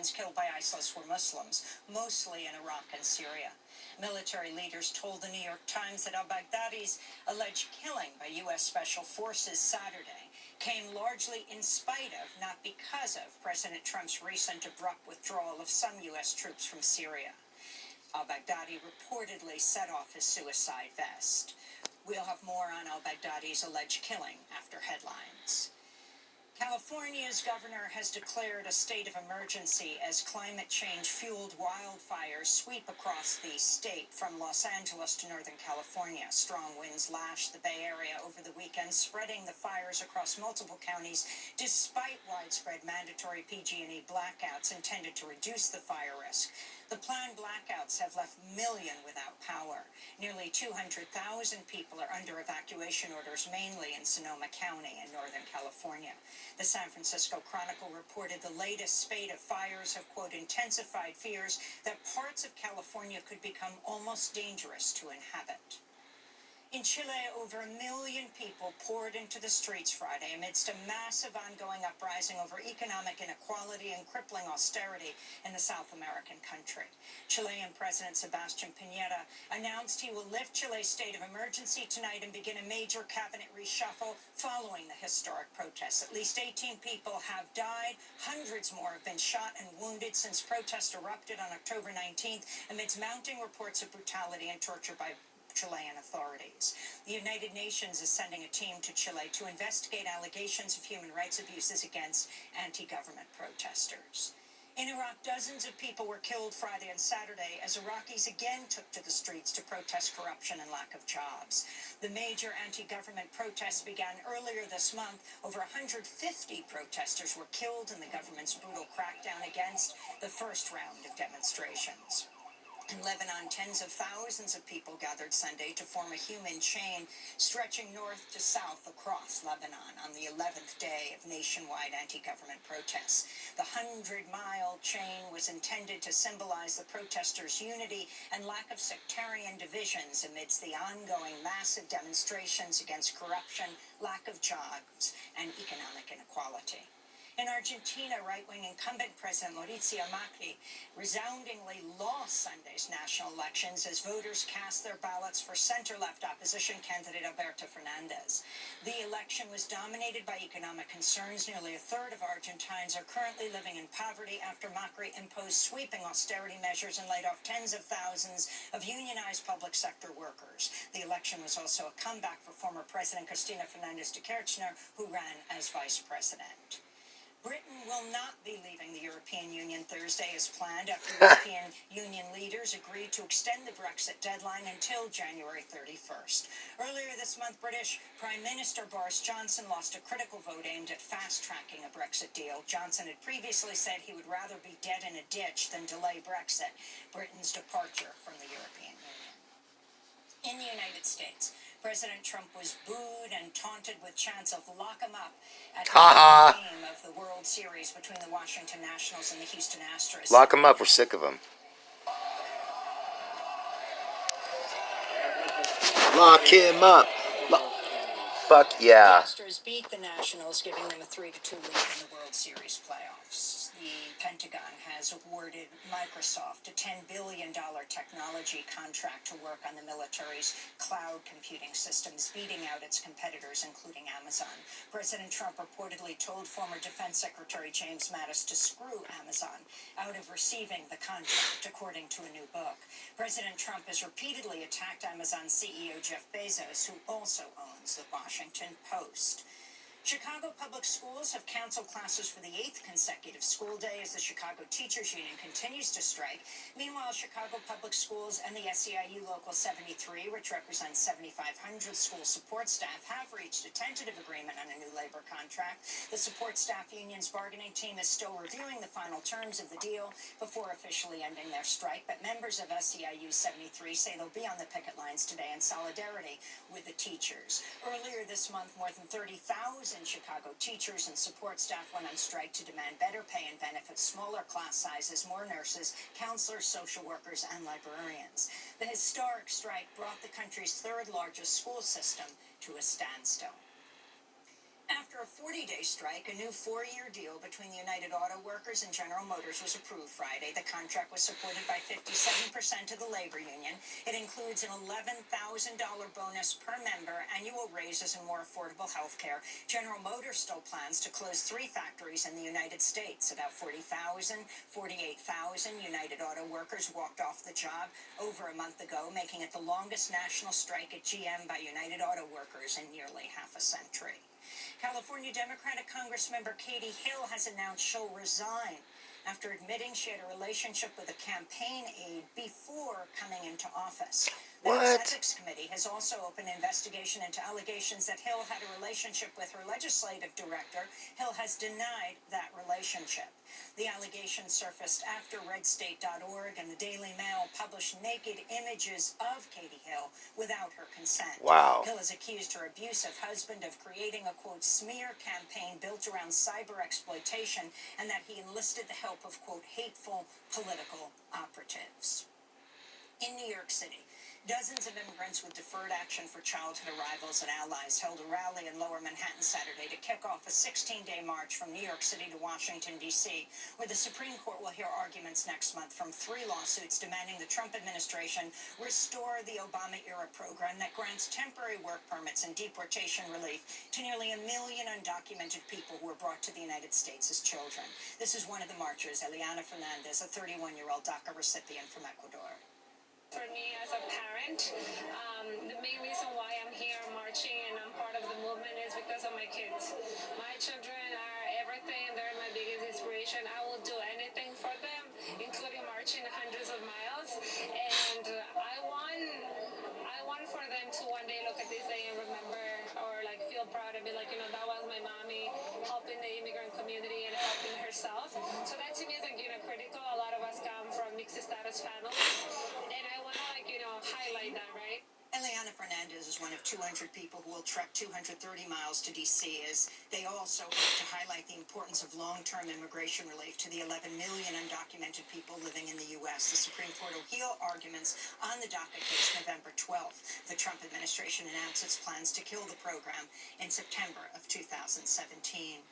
civilians killed by ISIS were Muslims, mostly in Iraq and Syria. Military leaders told the New York Times that al-Baghdadi's alleged killing by U.S. Special Forces Saturday came largely in spite of, not because of, President Trump's recent abrupt withdrawal of some U.S. troops from Syria. Al-Baghdadi reportedly set off his suicide vest. We'll have more on al-Baghdadi's alleged killing after headlines. California's governor has declared a state of emergency as climate change-fueled wildfires sweep across the state from Los Angeles to Northern California. Strong winds lashed the Bay Area over the weekend, spreading the fires across multiple counties despite widespread mandatory PG&E blackouts intended to reduce the fire risk. The planned blackouts have left millions without power. Nearly 200,000 people are under evacuation orders, mainly in Sonoma County in Northern California. The San Francisco Chronicle reported the latest spate of fires have, quote, intensified fears that parts of California could become almost dangerous to inhabit. In Chile, over 1 million people poured into the streets Friday amidst a massive ongoing uprising over economic inequality and crippling austerity in the South American country. Chilean President Sebastián Piñera announced he will lift Chile's state of emergency tonight and begin a major cabinet reshuffle following the historic protests. At least 18 people have died. Hundreds more have been shot and wounded since protests erupted on October 19th amidst mounting reports of brutality and torture by Chilean authorities. The United Nations is sending a team to Chile to investigate allegations of human rights abuses against anti-government protesters. In Iraq, dozens of people were killed Friday and Saturday as Iraqis again took to the streets to protest corruption and lack of jobs. The major anti-government protests began earlier this month. Over 150 protesters were killed in the government's brutal crackdown against the first round of demonstrations. In Lebanon, tens of thousands of people gathered Sunday to form a human chain stretching north to south across Lebanon on the 11th day of nationwide anti-government protests. The 100-mile chain was intended to symbolize the protesters' unity and lack of sectarian divisions amidst the ongoing massive demonstrations against corruption, lack of jobs, and economic inequality. In Argentina, right-wing incumbent President Mauricio Macri resoundingly lost Sunday's national elections as voters cast their ballots for center-left opposition candidate Alberto Fernandez. The election was dominated by economic concerns. Nearly a third of Argentines are currently living in poverty after Macri imposed sweeping austerity measures and laid off tens of thousands of unionized public sector workers. The election was also a comeback for former President Cristina Fernández de Kirchner, who ran as vice president. Britain will not be leaving the European Union Thursday as planned after European Union leaders agreed to extend the Brexit deadline until January 31st. Earlier this month, British Prime Minister Boris Johnson lost a critical vote aimed at fast-tracking a Brexit deal. Johnson had previously said he would rather be dead in a ditch than delay Brexit, Britain's departure from the European Union. In the United States, President Trump was booed and taunted with chants of "lock 'em up" at the game of the World Series between the Washington Nationals and the Houston Astros. Lock 'em up. We're sick of them. Lock him up. Fuck yeah. The Astros beat the Nationals, giving them a 3-2 lead in the World Series playoffs. The Pentagon has awarded Microsoft a $10 billion technology contract to work on the military's cloud computing systems, beating out its competitors, including Amazon. President Trump reportedly told former Defense Secretary James Mattis to screw Amazon out of receiving the contract, according to a new book. President Trump has repeatedly attacked Amazon CEO Jeff Bezos, who also owns the Washington Post. Chicago Public Schools have canceled classes for the 8th consecutive school day as the Chicago Teachers Union continues to strike. Meanwhile, Chicago Public Schools and the SEIU Local 73, which represents 7,500 school support staff, have reached a tentative agreement on a new labor contract. The support staff union's bargaining team is still reviewing the final terms of the deal before officially ending their strike, but members of SEIU 73 say they'll be on the picket lines today in solidarity with the teachers. Earlier this month, more than 30,000 Chicago teachers and support staff went on strike to demand better pay and benefits, smaller class sizes, more nurses, counselors, social workers, and librarians. The historic strike brought the country's third largest school system to a standstill. After a 40-day strike, a new 4-year deal between the United Auto Workers and General Motors was approved Friday. The contract was supported by 57% of the labor union. It includes an $11,000 bonus per member, annual raises, and more affordable health care. General Motors still plans to close 3 factories in the United States. About 48,000 United Auto Workers walked off the job over a month ago, making it the longest national strike at GM by United Auto Workers in nearly half a century. California Democratic Congressmember Katie Hill has announced she'll resign after admitting she had a relationship with a campaign aide before coming into office. The House Ethics Committee has also opened an investigation into allegations that Hill had a relationship with her legislative director. Hill has denied that relationship. The allegations surfaced after RedState.org and the Daily Mail published naked images of Katie Hill without her consent. Wow. Hill has accused her abusive husband of creating a, quote, smear campaign built around cyber exploitation, and that he enlisted the help of, quote, hateful political operatives. In New York City, dozens of immigrants with deferred action for childhood arrivals and allies held a rally in Lower Manhattan Saturday to kick off a 16-day march from New York City to Washington, D.C., where the Supreme Court will hear arguments next month from 3 lawsuits demanding the Trump administration restore the Obama-era program that grants temporary work permits and deportation relief to nearly 1 million undocumented people who were brought to the United States as children. This is one of the marchers, Eliana Fernandez, a 31-year-old DACA recipient from Ecuador. For me as a parent, the main reason why I'm here marching and I'm part of the movement is because of my kids. My children are everything. They're my biggest inspiration. I will do anything for them, including marching hundreds of miles. And I want for them to one day look at this day and remember or like feel proud and be like, that was my mommy helping the immigrant community and helping herself. So that to me is critical. A lot of us come from mixed status families. And I want to highlight that, right? Eliana Fernandez is one of 200 people who will trek 230 miles to D.C. as they also hope to highlight the importance of long-term immigration relief to the 11 million undocumented people living in the U.S. The Supreme Court will hear arguments on the DACA case November 12th. The Trump administration announced its plans to kill the program in September of 2017.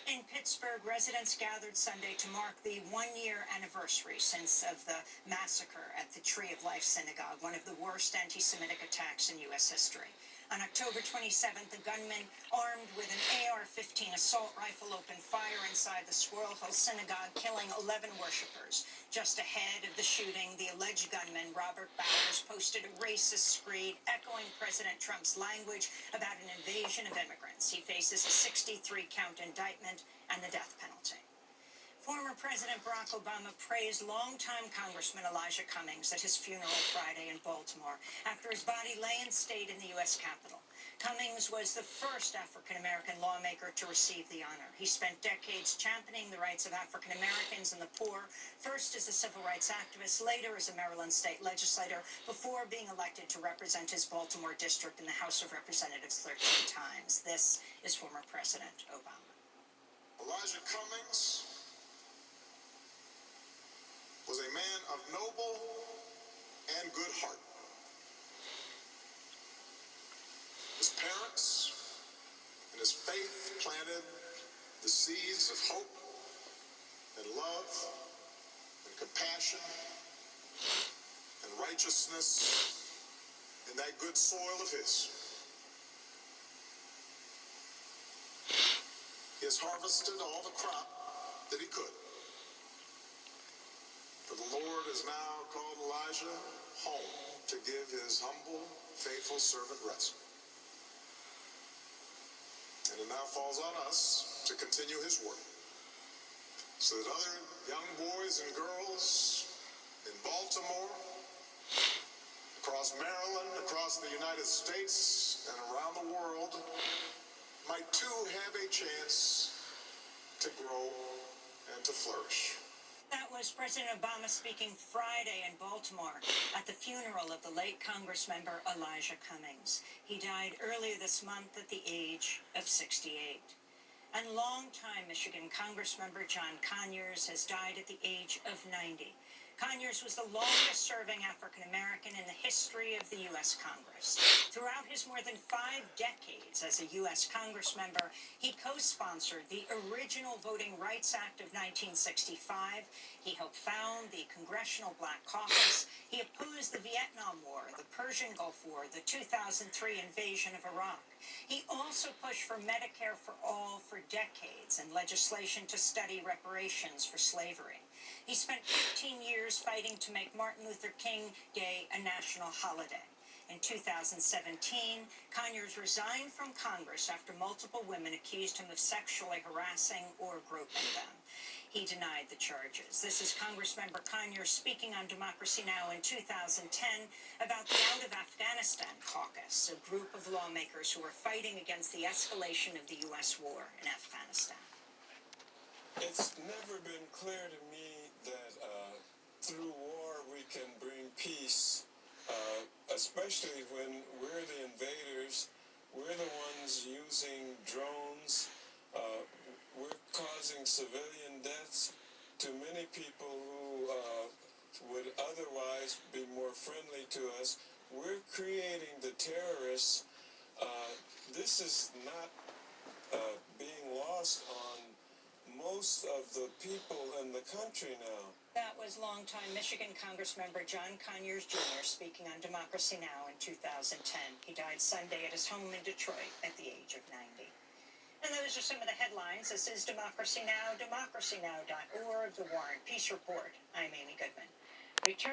In Pittsburgh, residents gathered Sunday to mark the 1-year anniversary since of the massacre at the Tree of Life Synagogue, one of the worst anti-Semitic attacks in U.S. history. On October 27th, a gunman armed with an AR-15 assault rifle opened fire inside the Squirrel Hill Synagogue, killing 11 worshippers. Just ahead of the shooting, the alleged gunman, Robert Bowers, posted a racist screed echoing President Trump's language about an invasion of immigrants. He faces a 63-count indictment and the death penalty. Former President Barack Obama praised longtime Congressman Elijah Cummings at his funeral Friday in Baltimore after his body lay in state in the U.S. Capitol. Cummings was the first African-American lawmaker to receive the honor. He spent decades championing the rights of African Americans and the poor, first as a civil rights activist, later as a Maryland state legislator, before being elected to represent his Baltimore district in the House of Representatives 13 times. This is former President Obama. Elijah Cummings was a man of noble and good heart. His parents and his faith planted the seeds of hope and love and compassion and righteousness in that good soil of his. He has harvested all the crop that he could. For the Lord has now called Elijah home to give his humble, faithful servant rest. And it now falls on us to continue his work, so that other young boys and girls in Baltimore, across Maryland, across the United States, and around the world might too have a chance to grow and to flourish. That was President Obama speaking Friday in Baltimore at the funeral of the late Congressmember Elijah Cummings. He died earlier this month at the age of 68. And longtime Michigan Congressmember John Conyers has died at the age of 90. Conyers was the longest-serving African-American in the history of the U.S. Congress. Throughout his more than 5 decades as a U.S. Congress member, he co-sponsored the original Voting Rights Act of 1965. He helped found the Congressional Black Caucus. He opposed the Vietnam War, the Persian Gulf War, the 2003 invasion of Iraq. He also pushed for Medicare for all for decades and legislation to study reparations for slavery. He spent 15 years fighting to make Martin Luther King Day a national holiday. In 2017, Conyers resigned from Congress after multiple women accused him of sexually harassing or groping them. He denied the charges. This is Congressmember Conyers speaking on Democracy Now! In 2010 about the Out of Afghanistan caucus, a group of lawmakers who are fighting against the escalation of the U.S. war in Afghanistan. It's never been clear to me that through war we can bring peace, especially when we're the invaders, we're the ones using drones, we're causing civilian deaths to many people who would otherwise be more friendly to us. We're creating the terrorists. This is not being lost on most of the people in the country now. That was longtime Michigan Congressmember John Conyers Jr. speaking on Democracy Now! In 2010. He died Sunday at his home in Detroit at the age of 90. And those are some of the headlines. This is Democracy Now!, democracynow.org, The War and Peace Report. I'm Amy Goodman. Return